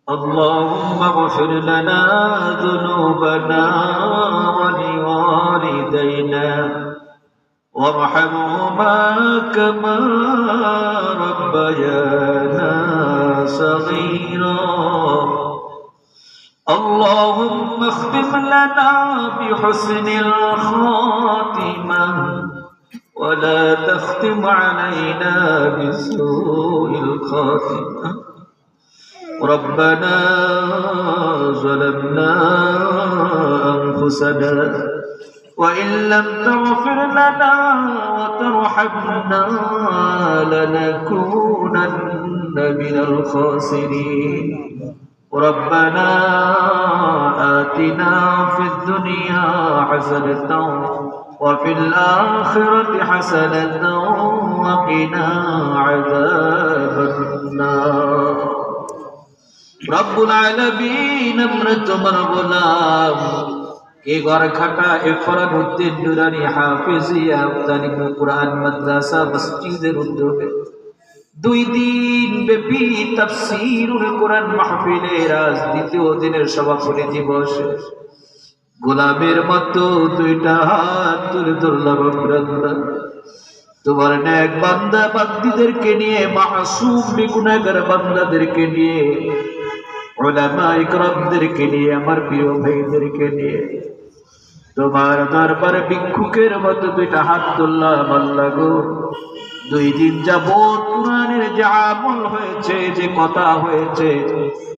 اللهم اغفر لنا ذنوبنا ولوالدينا وارحمهما كما ربيانا صغيرا. اللهم اختم لنا بحسن الخاتمة ولا تختم علينا بسوء الخاتمة. ربنا ظلمنا أنفسنا وإن لم تغفر لنا وترحمنا لنكونن من الخاسرين. ربنا آتنا في الدنيا حسنة وفي الآخرة حسنة وقنا عذاب النار. রব্বুল আলামিন, আমরা তোমার গোলাম। এ ঘর খাটা এ ফরহাদ উদ্দিন নুরানী হাফিজিয়া তালিমুল কুরআন মাদ্রাসা মসজিদের উদ্যোগে 2 দিন ব্যাপী তাফসীরুল কুরআন মাহফিলের আজ দ্বিতীয় দিনের সমাপনী দিবস। গোলামের মতো 2টা হাত তুলে ধরলাম আমরা তোমার নেক বান্দা বান্দীদেরকে নিয়ে, মাসুম বেগুনাহগার বান্দাদেরকে নিয়ে, উলামা ইকরামদেরকে নিয়ে, আমার প্রিয় ভাইদেরকে নিয়ে তোমার দরবারে ভিক্ষুকের মতো 2টা হাত তুললাম। আল্লাহ গো, 2 দিন যাবত কোরআনের যে আমল হয়েছে, যে কথা হয়েছে,